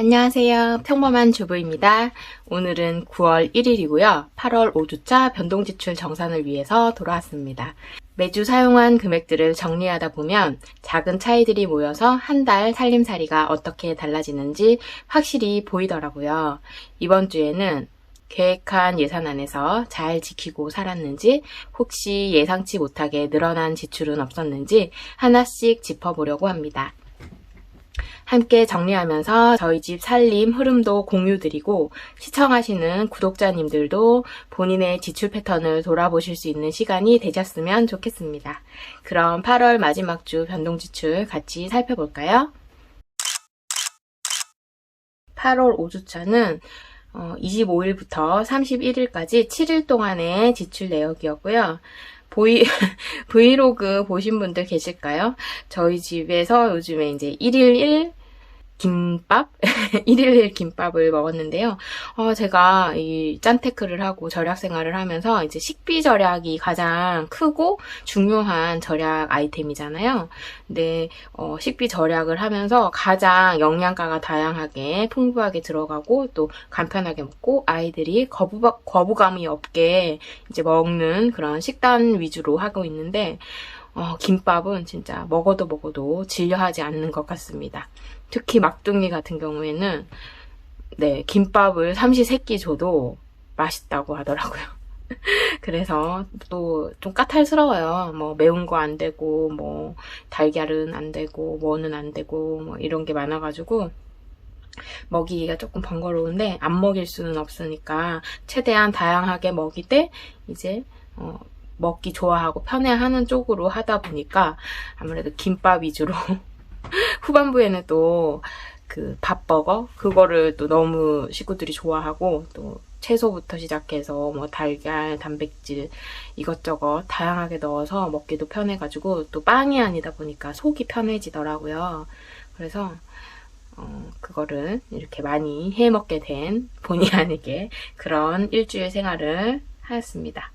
안녕하세요. 평범한 주부입니다. 오늘은 9월 1일이고요. 8월 5주차 변동지출 정산을 위해서 돌아왔습니다. 매주 사용한 금액들을 정리하다 보면 작은 차이들이 모여서 한 달 살림살이가 어떻게 달라지는지 확실히 보이더라고요. 이번 주에는 계획한 예산 안에서 잘 지키고 살았는지, 혹시 예상치 못하게 늘어난 지출은 없었는지 하나씩 짚어보려고 합니다. 함께 정리하면서 저희 집 살림 흐름도 공유드리고 시청하시는 구독자님들도 본인의 지출 패턴을 돌아보실 수 있는 시간이 되셨으면 좋겠습니다. 그럼 8월 마지막 주 변동지출 같이 살펴볼까요? 8월 5주차는 25일부터 31일까지 7일 동안의 지출 내역이었고요. 브이로그 보신 분들 계실까요? 저희 집에서 요즘에 이제 1일1 김밥? 1일1 김밥을 먹었는데요. 제가 이 짠테크를 하고 절약 생활을 하면서 이제 식비 절약이 가장 크고 중요한 절약 아이템이잖아요. 근데 식비 절약을 하면서 가장 영양가가 다양하게 풍부하게 들어가고 또 간편하게 먹고 아이들이 거부감이 없게 이제 먹는 그런 식단 위주로 하고 있는데 김밥은 진짜 먹어도 질려하지 않는 것 같습니다. 특히 막둥이 같은 경우에는 김밥을 삼시세끼 줘도 맛있다고 하더라고요. 그래서 또 좀 까탈스러워요. 뭐 매운 거 안 되고 뭐 달걀은 안 되고 뭐는 안 되고 뭐 이런 게 많아가지고 먹이기가 조금 번거로운데 안 먹일 수는 없으니까 최대한 다양하게 먹이되 이제 먹기 좋아하고 편해하는 쪽으로 하다 보니까 아무래도 김밥 위주로 후반부에는 또 그 밥버거 그거를 또 너무 식구들이 좋아하고 또 채소부터 시작해서 뭐 달걀, 단백질 이것저것 다양하게 넣어서 먹기도 편해가지고 또 빵이 아니다 보니까 속이 편해지더라고요. 그래서 그거를 이렇게 많이 해먹게 된 본의 아니게 그런 일주일 생활을 하였습니다.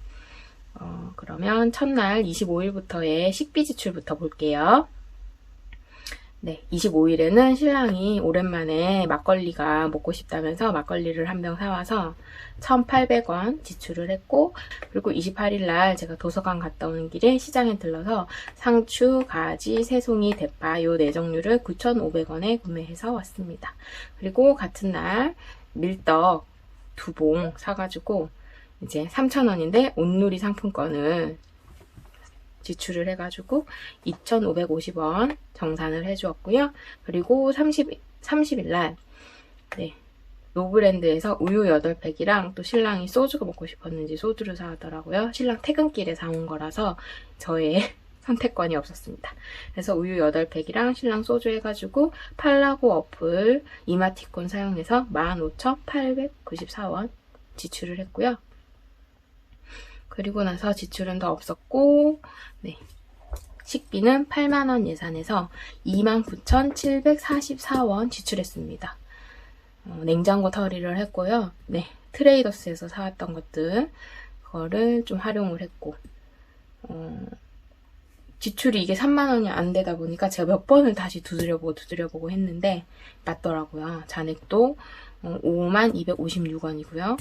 그러면 첫날 25일부터의 식비 지출부터 볼게요. 25일에는 신랑이 오랜만에 막걸리가 먹고 싶다면서 막걸리를 한 병 사와서 1,800원 지출을 했고, 그리고 28일날 제가 도서관 갔다 오는 길에 시장에 들러서 상추, 가지, 새송이, 대파 요 4종류를 9,500원에 구매해서 왔습니다. 그리고 같은 날 밀떡 2봉 사가지고 이제 3,000원인데 온누리 상품권을 지출을 해가지고 2,550원 정산을 해주었고요. 그리고 30일날 노브랜드에서 우유 8팩이랑 또 신랑이 소주가 먹고 싶었는지 소주를 사왔더라고요. 신랑 퇴근길에 사온 거라서 저의 선택권이 없었습니다. 그래서 우유 8팩이랑 신랑 소주 해가지고 팔라고 어플 이마티콘 사용해서 15,894원 지출을 했고요. 그리고 나서 지출은 더 없었고 식비는 8만원 예산에서 29,744원 지출했습니다. 냉장고 털이를 했고요. 트레이더스에서 사왔던 것들 그거를 좀 활용을 했고 지출이 이게 3만원이 안 되다 보니까 제가 몇 번을 다시 두드려보고 했는데 맞더라고요. 잔액도 52,256원이고요.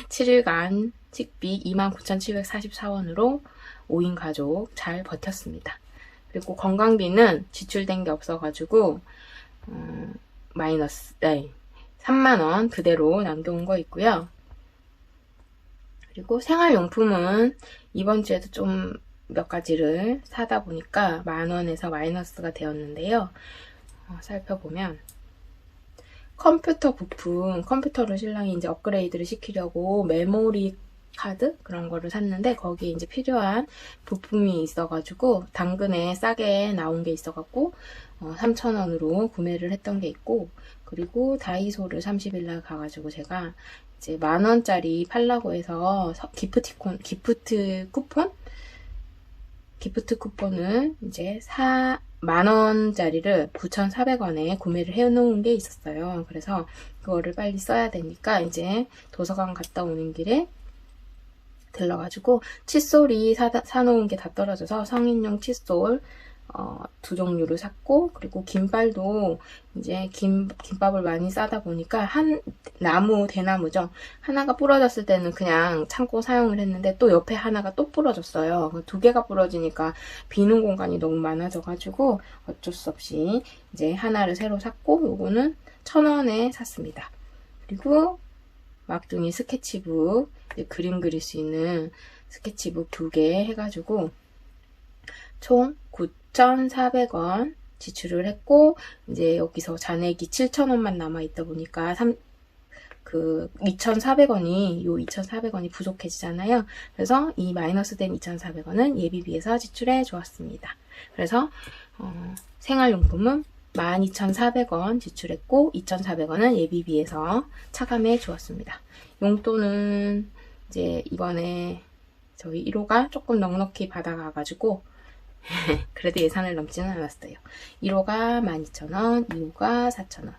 7일간 식비 29,744원으로 5인 가족 잘 버텼습니다. 그리고 건강비는 지출된 게 없어가지고 마이너스 3만원 그대로 남겨온 거 있고요. 그리고 생활용품은 이번 주에도 좀 몇 가지를 사다 보니까 만원에서 마이너스가 되었는데요. 살펴보면 컴퓨터 부품, 컴퓨터를 신랑이 이제 업그레이드를 시키려고 메모리 카드 그런 거를 샀는데 거기에 이제 필요한 부품이 있어가지고 당근에 싸게 나온 게 있어갖고 3,000원으로 구매를 했던 게 있고, 그리고 다이소를 30일날 가가지고 제가 이제 만원짜리 팔라고 해서 기프트 쿠폰을 이제 만원짜리를 9,400원에 구매를 해놓은 게 있었어요. 그래서 그거를 빨리 써야 되니까 이제 도서관 갔다 오는 길에 들러가지고 칫솔이 사놓은 게 다 떨어져서 성인용 칫솔 두 종류를 샀고, 그리고 김발도 이제 김밥을 많이 싸다 보니까 대나무죠. 하나가 부러졌을 때는 그냥 참고 사용을 했는데 또 옆에 하나가 또 부러졌어요. 두 개가 부러지니까 비는 공간이 너무 많아져가지고 어쩔 수 없이 이제 하나를 새로 샀고, 요거는 1,000원에 샀습니다. 그리고 막둥이 스케치북, 그림 그릴 수 있는 스케치북 2개 해가지고 총 9,400원 지출을 했고, 이제 여기서 잔액이 7,000원만 남아있다 보니까 2,400원이 부족해지잖아요. 그래서 이 마이너스 된 2,400원은 예비비에서 지출해 주었습니다. 그래서 생활용품은 12,400원 지출했고 2,400원은 예비비에서 차감해 주었습니다. 용돈은 이제 이번에 저희 1호가 조금 넉넉히 받아가가지고 그래도 예산을 넘지는 않았어요. 1호가 12,000원, 2호가 4,000원,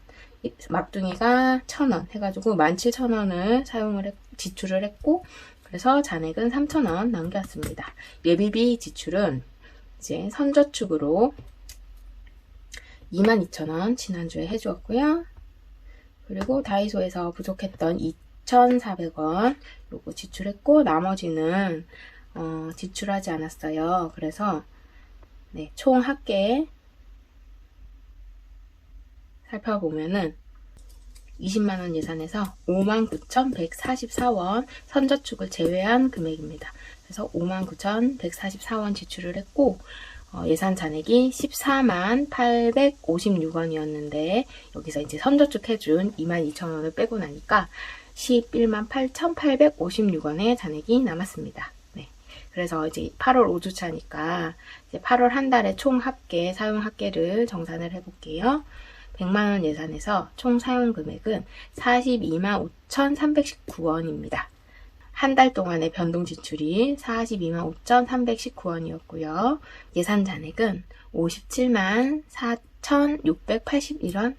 막둥이가 1,000원 해가지고 17,000원을 지출을 했고, 그래서 잔액은 3,000원 남겼습니다. 예비비 지출은 이제 선저축으로 22,000원 지난주에 해주었고요. 그리고 다이소에서 부족했던 2,400원 요거 지출했고, 나머지는 지출하지 않았어요. 그래서 총 합계 살펴보면은 20만원 예산에서 59,144원 선저축을 제외한 금액입니다. 그래서 59,144원 지출을 했고, 예산 잔액이 148,856원이었는데 여기서 이제 선저축 해준 22,000원을 빼고 나니까 118,856원의 잔액이 남았습니다. 그래서 이제 8월 5주차니까 이제 8월 한 달에 총 합계, 사용 합계를 정산을 해볼게요. 100만원 예산에서 총 사용 금액은 425,319원입니다. 한 달 동안의 변동 지출이 425,319원이었고요. 예산 잔액은 574,681원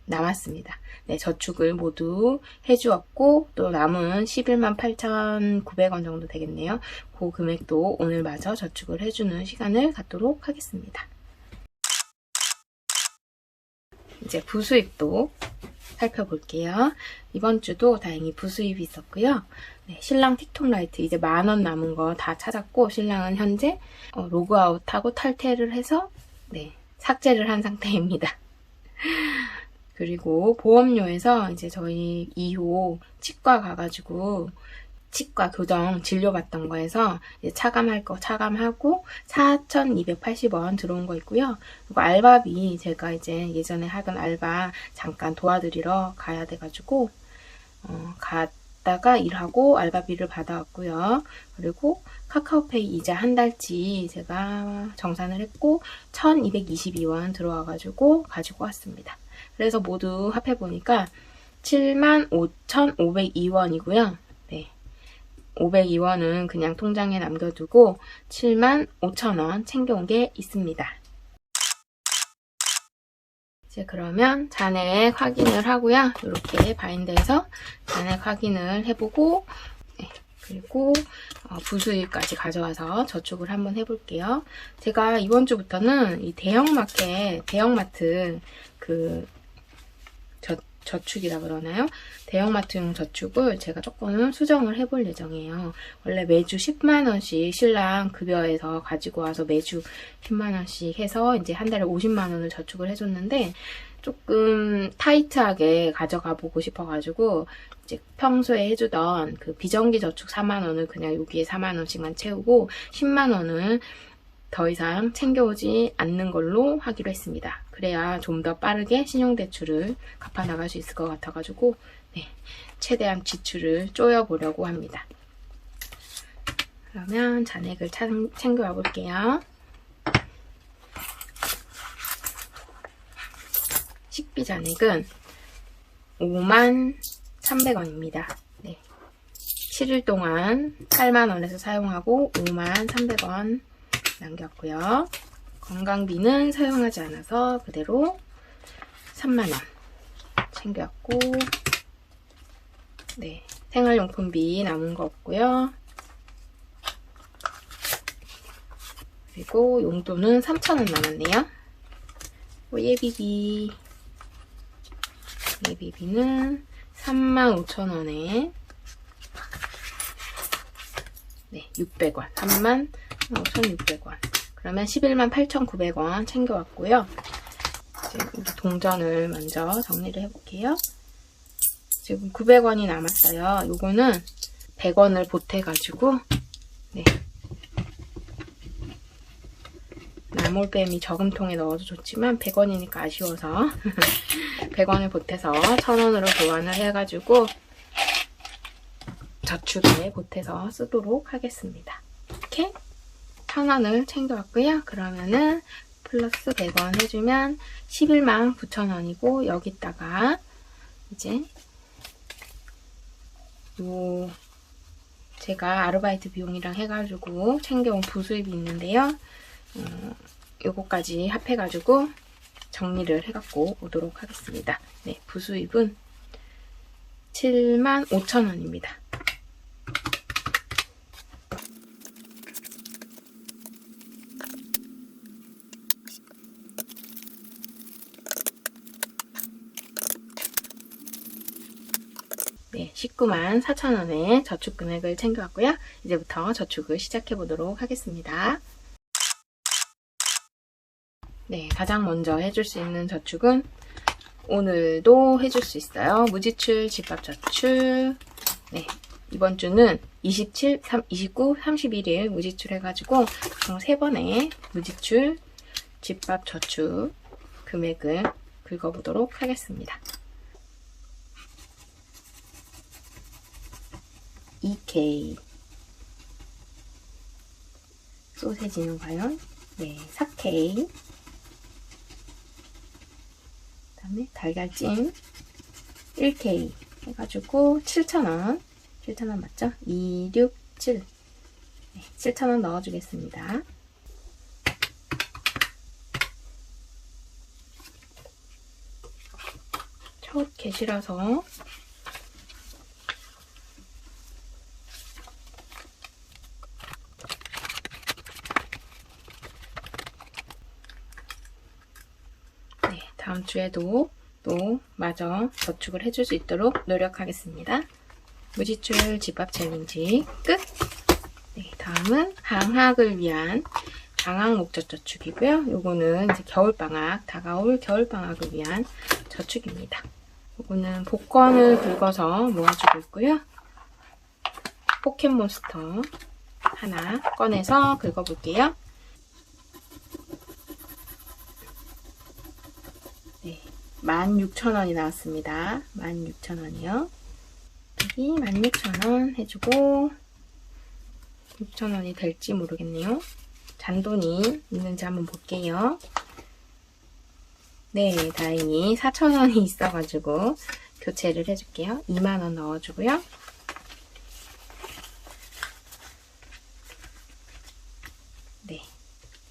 남았습니다. 저축을 모두 해주었고, 또 남은 118,900원 정도 되겠네요. 그 금액도 오늘 마저 저축을 해주는 시간을 갖도록 하겠습니다. 이제 부수입도 살펴볼게요. 이번 주도 다행히 부수입이 있었고요. 신랑 틱톡 라이트 이제 10,000원 남은 거 다 찾았고, 신랑은 현재 로그아웃하고 탈퇴를 해서 삭제를 한 상태입니다. 그리고 보험료에서 이제 저희 2호 치과 가가지고 치과 교정 진료 받던 거에서 이제 차감할 거 차감하고 4,280원 들어온 거 있고요. 그리고 알바비 제가 이제 예전에 하던 알바 잠깐 도와드리러 가야 돼가지고 갔다가 일하고 알바비를 받아왔고요. 그리고 카카오페이 이자 한 달치 제가 정산을 했고 1,222원 들어와가지고 가지고 왔습니다. 그래서 모두 합해보니까 75,502원이고요. 502원은 그냥 통장에 남겨두고 75,000원 챙겨온 게 있습니다. 이제 그러면 잔액 확인을 하고요. 이렇게 바인더에서 잔액 확인을 해보고, 그리고 부수입까지 가져와서 저축을 한번 해볼게요. 제가 이번 주부터는 이 대형마트 저축이라 그러나요? 대형마트용 저축을 제가 조금 수정을 해볼 예정이에요. 원래 매주 10만원씩 신랑 급여에서 가지고 와서 매주 10만원씩 해서 이제 한 달에 50만원을 저축을 해줬는데 조금 타이트하게 가져가 보고 싶어가지고 이제 평소에 해주던 그 비정기 저축 4만원을 그냥 여기에 4만원씩만 채우고 10만원을 더 이상 챙겨오지 않는 걸로 하기로 했습니다. 그래야 좀 더 빠르게 신용대출을 갚아나갈 수 있을 것 같아가지고 최대한 지출을 쪼여보려고 합니다. 그러면 잔액을 챙겨와 볼게요. 식비 잔액은 53,300원입니다. 7일 동안 8만원에서 사용하고 53,300원 남겼고요. 건강비는 사용하지 않아서 그대로 3만원 챙겼고, 생활용품비 남은 거 없고요. 그리고 용돈은 3,000원 남았네요. 예비비. 예비비는 35,000원에 네, 600원. 35,600원. 그러면 118,900원 챙겨왔고요. 지금 우리 동전을 먼저 정리를 해볼게요. 지금 900원이 남았어요. 요거는 100원을 보태가지고 네. 나몰뱀이 저금통에 넣어도 좋지만 100원이니까 아쉬워서 100원을 보태서 1000원으로 교환을 해가지고 저축에 보태서 쓰도록 하겠습니다. 이렇게 1000원을 챙겨왔고요. 그러면은 플러스 100원 해주면 119,000원이고 여기다가 이제 요 제가 아르바이트 비용이랑 해가지고 챙겨온 부수입이 있는데요. 요거까지 합해가지고 정리를 해갖고 오도록 하겠습니다. 네, 부수입은 75,000원입니다. 네, 194,000원의 저축 금액을 챙겨왔고요. 이제부터 저축을 시작해 보도록 하겠습니다. 네, 가장 먼저 해줄 수 있는 저축은 오늘도 해줄 수 있어요. 무지출 집합 저축. 네, 이번 주는 27, 29, 31일 무지출 해가지고 총 3번의 무지출 집합 저축 금액을 긁어보도록 하겠습니다. EK 소세지는 과연? 네, 4K 그 다음에 달걀찜 1K 해가지고 7,000원 7,000원 맞죠? 267 네, 7,000원 넣어주겠습니다. 첫 get이라서 다음 주에도 또 마저 저축을 해줄 수 있도록 노력하겠습니다. 무지출 집합 챌린지 끝! 네, 다음은 방학을 위한 방학 목적 저축이고요. 요거는 이제 겨울방학, 다가올 겨울방학을 위한 저축입니다. 요거는 복권을 긁어서 모아주고 있고요. 포켓몬스터 하나 꺼내서 긁어볼게요. 네, 16,000원이 나왔습니다. 16,000원이요. 여기 16,000원 해주고 6,000원이 될지 모르겠네요. 잔돈이 있는지 한번 볼게요. 네, 다행히 4,000원이 있어가지고 교체를 해줄게요. 2만원 넣어주고요. 네,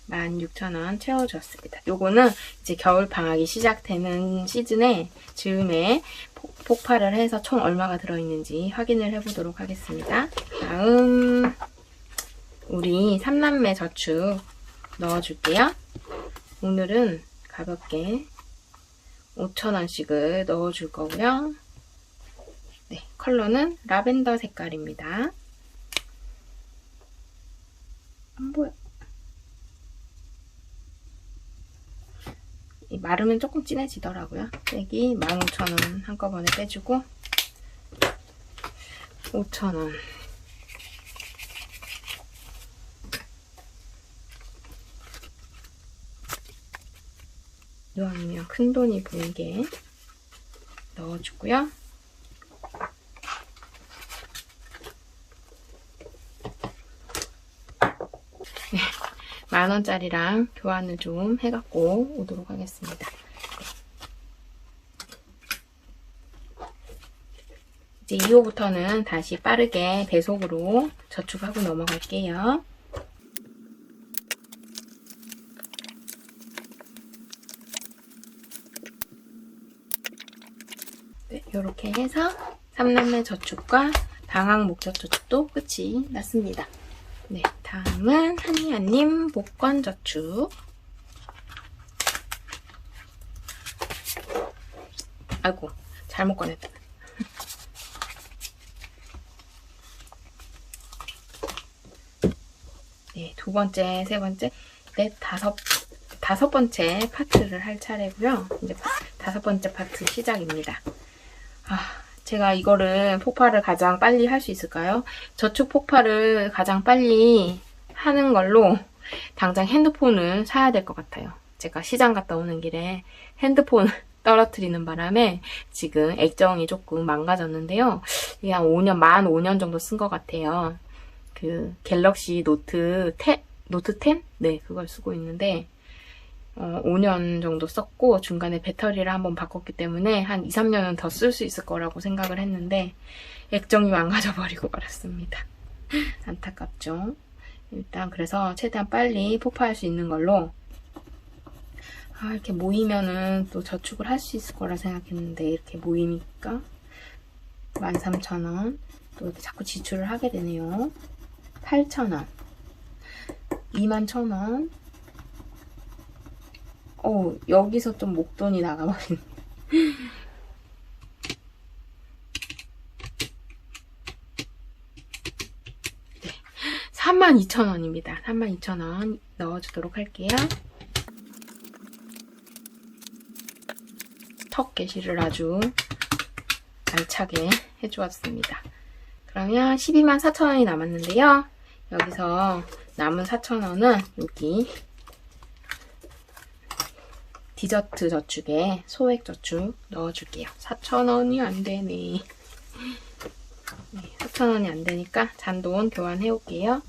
16,000원 채워주었습니다. 요거는 이제 겨울 방학이 시작되는 시즌에 즈음에 폭발을 해서 총 얼마가 들어있는지 확인을 해보도록 하겠습니다. 다음 우리 3남매 저축 넣어줄게요. 오늘은 가볍게 5,000원씩을 넣어줄 거고요. 네, 컬러는 라벤더 색깔입니다. 안 보여. 마르면 조금 진해지더라고요. 여기 15,000원 한꺼번에 빼주고 5,000원 이왕이면 큰돈이 보이게 넣어주고요. 네, 10,000원짜리랑 교환을 좀 해갖고 오도록 하겠습니다. 이제 2호부터는 다시 빠르게 배속으로 저축하고 넘어갈게요. 네, 이렇게 해서 3남매 저축과 방학 목적 저축도 끝이 났습니다. 네. 다음은 한이아님 복권저축. 아이고, 잘못 꺼냈다. 네, 두 번째, 세 번째, 넷, 다섯 번째 파트를 할 차례고요. 이제 다섯 번째 파트 시작입니다. 제가 이거를 폭발을 가장 빨리 할 수 있을까요? 저축 폭발을 가장 빨리 하는 걸로 당장 핸드폰을 사야 될 것 같아요. 제가 시장 갔다 오는 길에 핸드폰 떨어뜨리는 바람에 지금 액정이 조금 망가졌는데요. 이게 한 5년, 만 5년 정도 쓴 것 같아요. 그 갤럭시 노트 10? 네, 그걸 쓰고 있는데 5년 정도 썼고 중간에 배터리를 한번 바꿨기 때문에 한 2, 3년은 더 쓸 수 있을 거라고 생각을 했는데 액정이 망가져버리고 말았습니다. 안타깝죠? 일단 그래서 최대한 빨리 폭파할 수 있는 걸로 이렇게 모이면은 또 저축을 할 수 있을 거라 생각했는데 이렇게 모이니까 13,000원 또 이렇게 자꾸 지출을 하게 되네요. 8,000원 21,000원 여기서 좀 목돈이 나가버리네. 네, 32,000원입니다. 32,000원 넣어주도록 할게요. 턱 게시를 아주 알차게 해주었습니다. 그러면 124,000원이 남았는데요. 여기서 남은 4,000원은 여기 디저트 저축에 소액 저축 넣어줄게요. 4,000원이 안 되네. 네, 4,000원이 안 되니까 잔돈 교환해 올게요.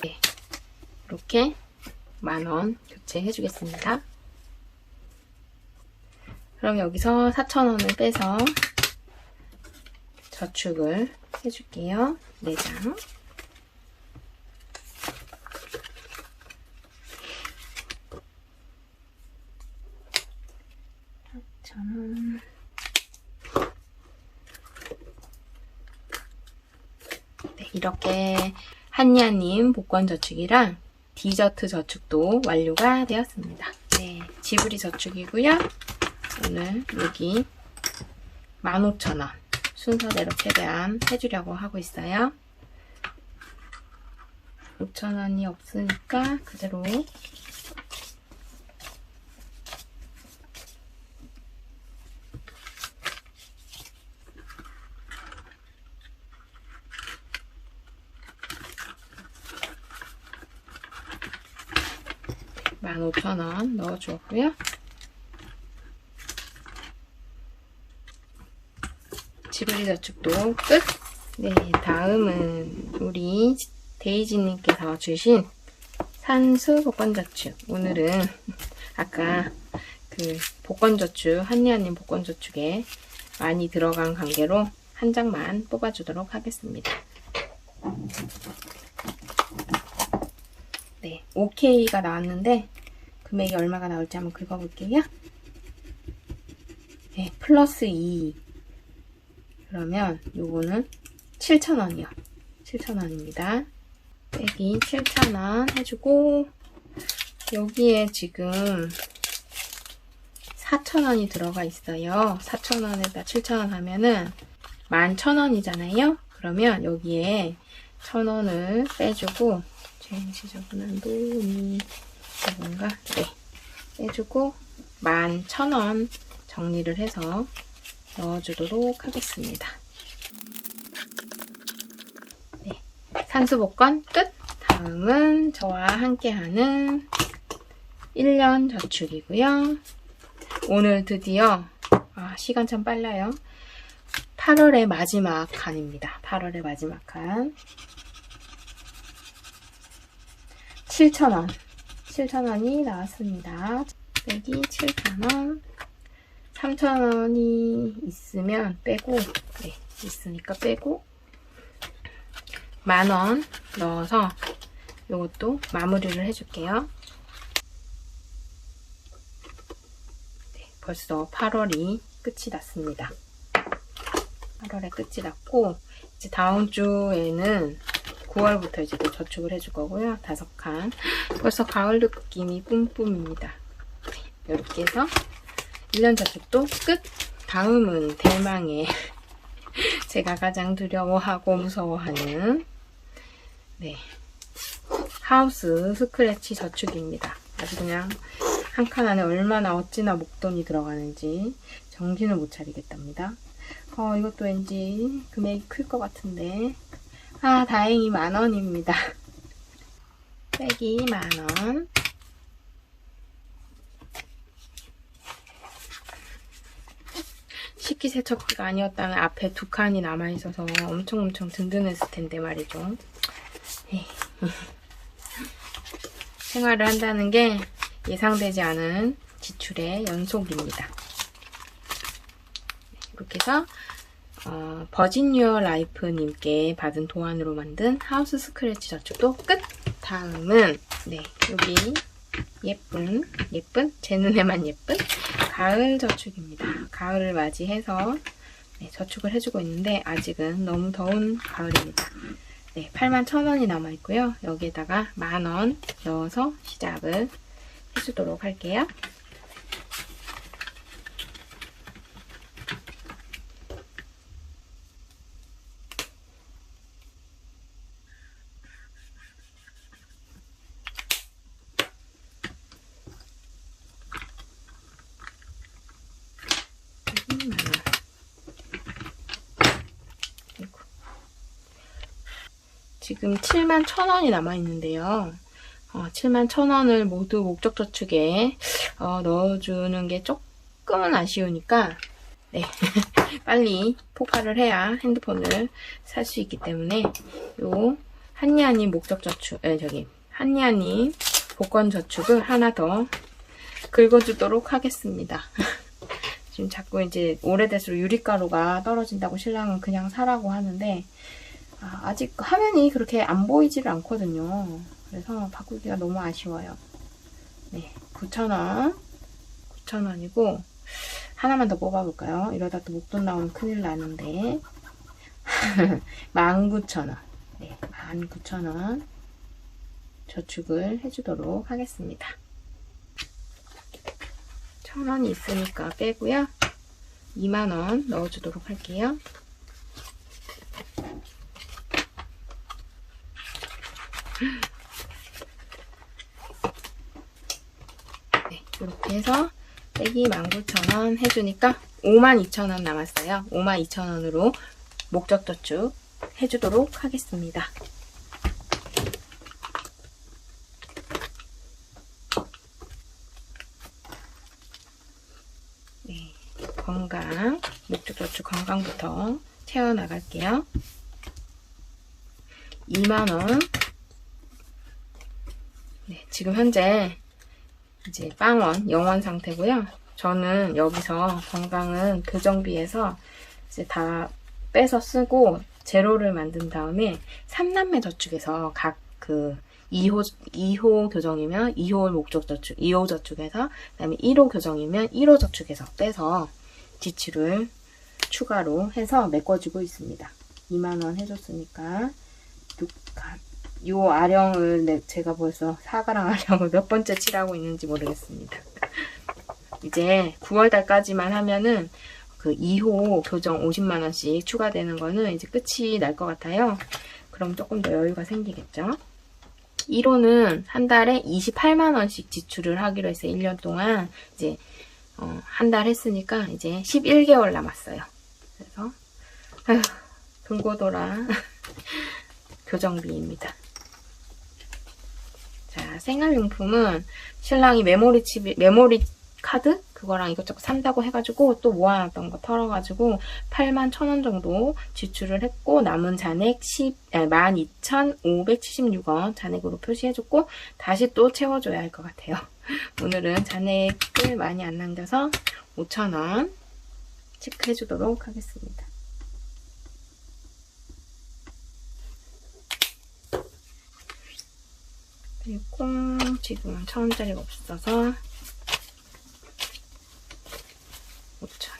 네, 이렇게 10,000원 교체해 주겠습니다. 그럼 여기서 4,000원을 빼서 저축을 해줄게요. 4장. 4,000원. 네, 이렇게 한니아님 복권저축이랑 디저트 저축도 완료가 되었습니다. 네, 지브리 저축이고요. 오늘 여기 15,000원 순서대로 최대한 해주려고 하고 있어요. 5,000원이 없으니까 그대로 15,000원 넣어주었고요. 지브리 저축도 끝! 네, 다음은 우리 데이지님께서 주신 산수 복권저축. 오늘은 아까 그 복권저축, 한니아님 복권저축에 많이 들어간 관계로 한 장만 뽑아주도록 하겠습니다. 네, OK가 나왔는데 금액이 얼마가 나올지 한번 긁어볼게요. 네, 플러스 2. 그러면 요거는 7,000원이요. 7,000원입니다. 빼기 7,000원 해주고 여기에 지금 4,000원이 들어가 있어요. 4,000원에다 7,000원 하면은 11,000원이잖아요. 그러면 여기에 1,000원을 빼주고 제일 지저분한 돈이 뭔가 빼주고 11,000원 정리를 해서 넣어주도록 하겠습니다. 네, 산수복권 끝! 다음은 저와 함께하는 1년 저축이고요. 오늘 드디어 시간 참 빨라요. 8월의 마지막 칸입니다. 8월의 마지막 칸 7,000원 7,000원이 나왔습니다. 빼기 7,000원 3,000원이 있으면 빼고 있으니까 빼고 10,000원 넣어서 이것도 마무리를 해줄게요. 네, 벌써 8월이 끝이 났습니다. 8월에 끝이 났고 이제 다음 주에는 9월부터 이제 또 저축을 해줄 거고요. 5칸. 벌써 가을 느낌이 뿜뿜입니다. 이렇게 해서 1년 저축도 끝! 다음은 대망의 제가 가장 두려워하고 무서워하는 하우스 스크래치 저축입니다. 아주 그냥 한 칸 안에 얼마나 어찌나 목돈이 들어가는지 정신을 못 차리겠답니다. 이것도 왠지 금액이 클 것 같은데 다행히 10,000원입니다. 빼기 10,000원. 식기세척기가 아니었다면 앞에 2칸이 남아있어서 엄청 든든했을 텐데 말이죠. 생활을 한다는 게 예상되지 않은 지출의 연속입니다. 이렇게 해서 버진 유어 라이프님께 받은 도안으로 만든 하우스 스크래치 저축도 끝! 다음은 여기 예쁜 제 눈에만 예쁜 가을 저축입니다. 가을을 맞이해서 저축을 해주고 있는데 아직은 너무 더운 가을입니다. 81,000원이 남아있고요. 여기에다가 10,000원 넣어서 시작을 해주도록 할게요. 지금 71,000원이 남아있는데요. 71,000원을 모두 목적저축에 넣어주는 게 조금은 아쉬우니까 빨리 포괄을 해야 핸드폰을 살 수 있기 때문에 요 한리아님 목적저축, 한리아님 복권저축을 하나 더 긁어주도록 하겠습니다. 지금 자꾸 이제 오래될수록 유리가루가 떨어진다고 신랑은 그냥 사라고 하는데 아직 화면이 그렇게 안 보이지를 않거든요. 그래서 바꾸기가 너무 아쉬워요. 9,000원. 9,000원이고 하나만 더 뽑아볼까요? 이러다 또 목돈 나오면 큰일 나는데 19,000원. 19,000원 저축을 해주도록 하겠습니다. 1,000원이 있으니까 빼고요. 20,000원 넣어주도록 할게요. 이렇게 해서 빼기 19,000원 해주니까 52,000원 남았어요. 52,000원으로 목적저축 해주도록 하겠습니다. 건강, 목적저축 건강부터 채워나갈게요. 20,000원. 지금 현재 이제 빵원, 0원 상태고요. 저는 여기서 건강은 교정비에서 이제 다 빼서 쓰고 제로를 만든 다음에 3남매 저축에서 각 2호 교정이면 2호 목적저축, 2호 저축에서 그다음에 1호 교정이면 1호 저축에서 빼서 지출을 추가로 해서 메꿔주고 있습니다. 20,000원 해줬으니까 요 아령을 제가 벌써 사과랑 아령을 몇 번째 칠하고 있는지 모르겠습니다. 이제 9월달까지만 하면은 그 2호 교정 50만원씩 추가되는 거는 이제 끝이 날 것 같아요. 그럼 조금 더 여유가 생기겠죠. 1호는 한 달에 28만원씩 지출을 하기로 했어요. 1년 동안 이제 한 달 했으니까 이제 11개월 남았어요. 그래서 돌고 돌아 교정비입니다. 자, 생활용품은 신랑이 메모리 카드? 그거랑 이것저것 산다고 해가지고 또 모아놨던 거 털어가지고 81,000원 정도 지출을 했고 남은 잔액 12,576원 잔액으로 표시해줬고 다시 또 채워줘야 할 것 같아요. 오늘은 잔액을 많이 안 남겨서 5,000원 체크해주도록 하겠습니다. 그리고 지금은 1,000원짜리가 없어서 5,000원.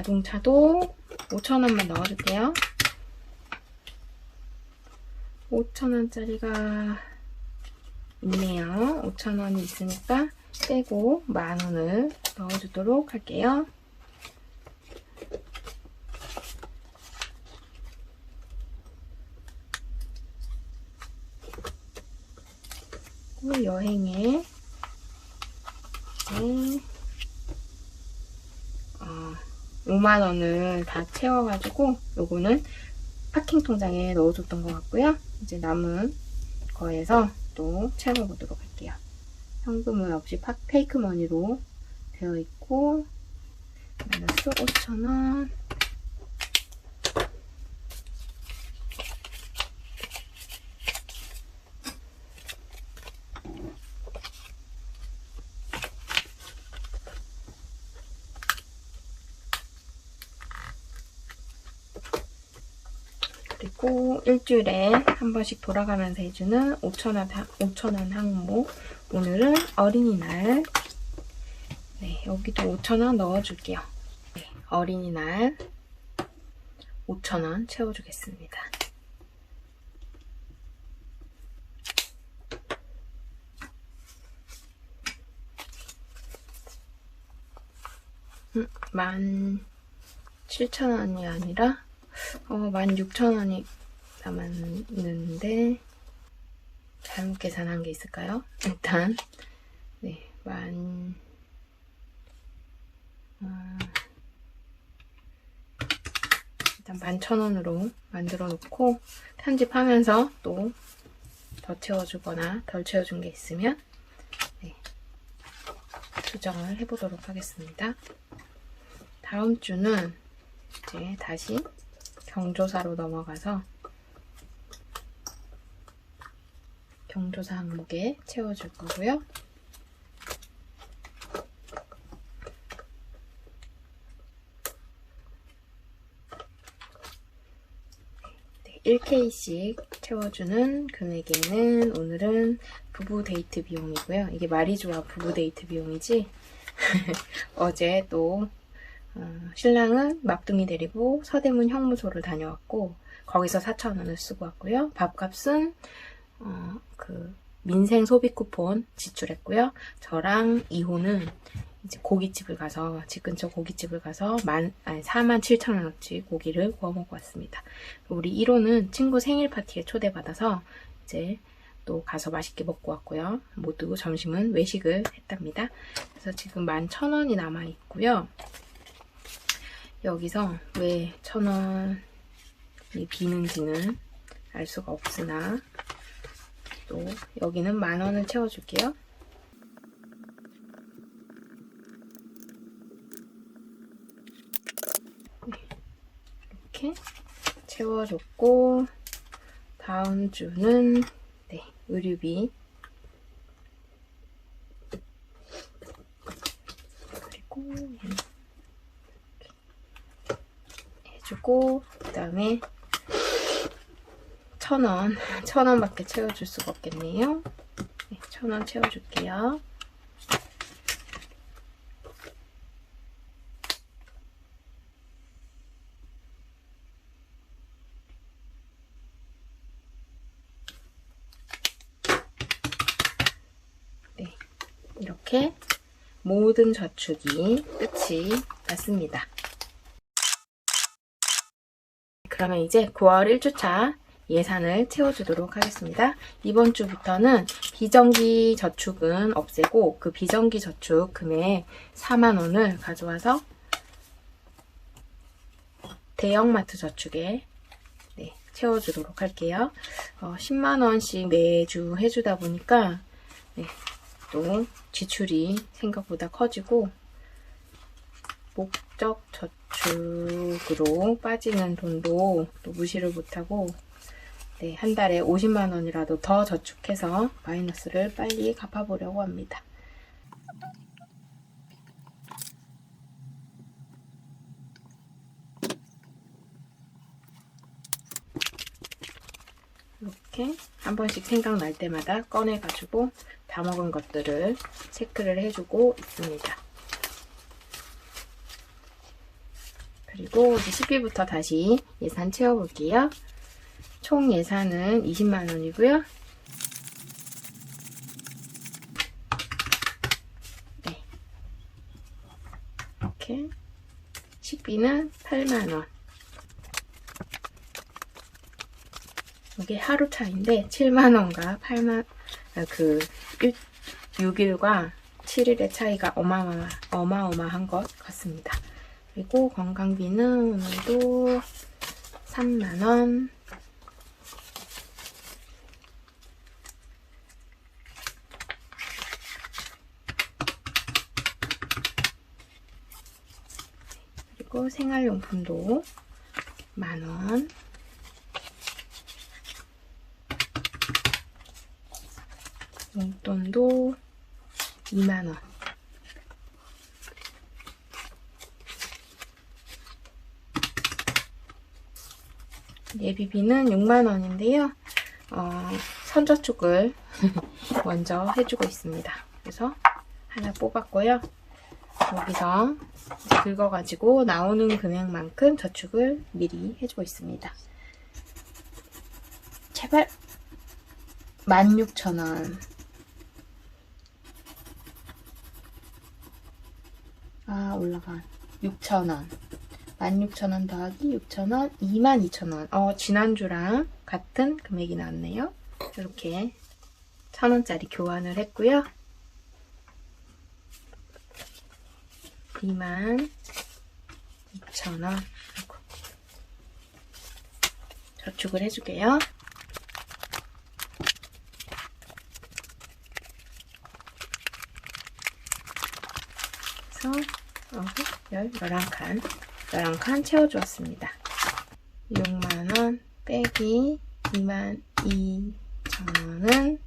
자동차도 5,000원만 넣어줄게요. 5,000원짜리가 있네요. 5,000원이 있으니까 빼고 10,000원을 넣어주도록 할게요. 여행에 5만원을 다 채워가지고 요거는 파킹 통장에 넣어줬던 것 같고요. 이제 남은 거에서 또 채워보도록 할게요. 현금은 없이 페이크머니로 되어 있고 마이너스 5,000원. 그리고 일주일에 한 번씩 돌아가면서 해주는 5,000원 항목. 오늘은 어린이날. 네, 여기도 5,000원 넣어줄게요. 네, 어린이날 5,000원 채워주겠습니다. 음, 17,000원이 아니라 16,000원이 남았는데 잘못 계산한 게 있을까요? 일단 네, 일단 11,000원으로 만들어 놓고 편집하면서 또 더 채워주거나 덜 채워준 게 있으면 네, 조정을 해보도록 하겠습니다. 다음 주는 이제 다시 경조사로 넘어가서 경조사 항목에 채워줄 거고요. 네, 1K씩 채워주는 금액에는 오늘은 부부 데이트 비용이고요. 이게 말이 좋아 부부 데이트 비용이지. 어제 또 신랑은 막둥이 데리고 서대문 형무소를 다녀왔고 거기서 4,000원을 쓰고 왔고요. 밥값은 그 민생 소비 쿠폰 지출했고요. 저랑 이호는 이제 고깃집을 가서 집 근처 고깃집을 가서 47,000원어치 고기를 구워 먹고 왔습니다. 우리 1호는 친구 생일 파티에 초대받아서 이제 또 가서 맛있게 먹고 왔고요. 모두 점심은 외식을 했답니다. 그래서 지금 11,000원이 남아 있고요. 여기서 왜 1,000원이 비는지는 알 수가 없으나 또 여기는 10,000원을 채워줄게요. 네, 이렇게 채워줬고 다음 주는 네, 의류비 그리고 해주고 그 다음에 1,000원 1,000원밖에 채워줄 수가 없겠네요. 네, 1,000원 채워줄게요. 네, 이렇게 모든 저축이 끝이 났습니다. 그러면 이제 9월 1주차 예산을 채워주도록 하겠습니다. 이번 주부터는 비정기 저축은 없애고 그 비정기 저축 금액 40,000원을 가져와서 대형마트 저축에 네, 채워주도록 할게요. 10만원씩 매주 해주다 보니까 네, 또 지출이 생각보다 커지고 목적 저축으로 빠지는 돈도 또 무시를 못하고 네, 한 달에 50만원이라도 더 저축해서 마이너스를 빨리 갚아보려고 합니다. 이렇게 한 번씩 생각날 때마다 꺼내가지고 다 먹은 것들을 체크를 해주고 있습니다. 그리고 이제 식비부터 다시 예산 채워볼게요. 총 예산은 20만 원이고요. 네. 이렇게 식비는 8만 원. 이게 하루 차인데 7만 원과 8만 6일과 7일의 차이가 어마어마한 것 같습니다. 그리고 관광비는 오늘도 3만 원. 그리고 생활용품도 10,000원. 용돈도 2만 원. 예비비는 6만 원인데요. 선저축을 먼저 해주고 있습니다. 그래서 하나 뽑았고요. 여기서 이제 긁어가지고 나오는 금액만큼 저축을 미리 해주고 있습니다. 제발 16,000원. 올라간 6,000원. 16,000원 더하기 6,000원, 22,000원. 지난주랑 같은 금액이 나왔네요. 이렇게 1,000원짜리 교환을 했고요. 22,000원 저축을 해주게요. 그래서 11칸 채워주었습니다. 6만원 빼기 22,000원은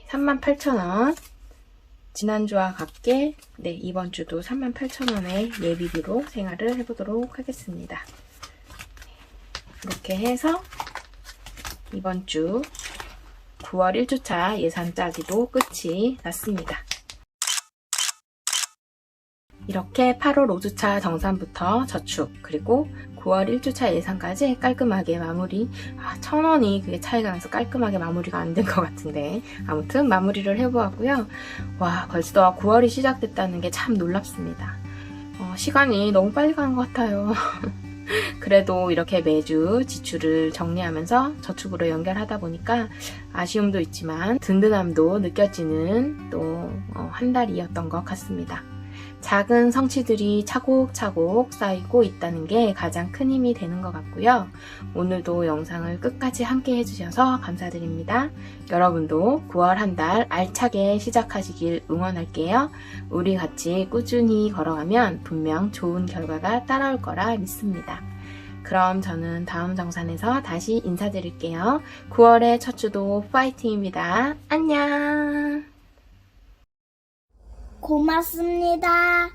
38,000원. 지난주와 같게 이번 주도 38,000원의 예비비로 생활을 해보도록 하겠습니다. 이렇게 해서 이번 주 9월 1주차 예산 짜기도 끝이 났습니다. 이렇게 8월 5주차 정산부터 저축, 그리고 9월 1주차 예산까지 깔끔하게 마무리. 1,000원이 그게 차이가 나서 깔끔하게 마무리가 안 된 것 같은데 아무튼 마무리를 해보았고요. 와, 벌써 9월이 시작됐다는 게 참 놀랍습니다. 시간이 너무 빨리 가는 것 같아요. 그래도 이렇게 매주 지출을 정리하면서 저축으로 연결하다 보니까 아쉬움도 있지만 든든함도 느껴지는 또 한 달이었던 것 같습니다. 작은 성취들이 차곡차곡 쌓이고 있다는 게 가장 큰 힘이 되는 것 같고요. 오늘도 영상을 끝까지 함께 해주셔서 감사드립니다. 여러분도 9월 한 달 알차게 시작하시길 응원할게요. 우리 같이 꾸준히 걸어가면 분명 좋은 결과가 따라올 거라 믿습니다. 그럼 저는 다음 정산에서 다시 인사드릴게요. 9월의 첫 주도 파이팅입니다. 안녕! 고맙습니다.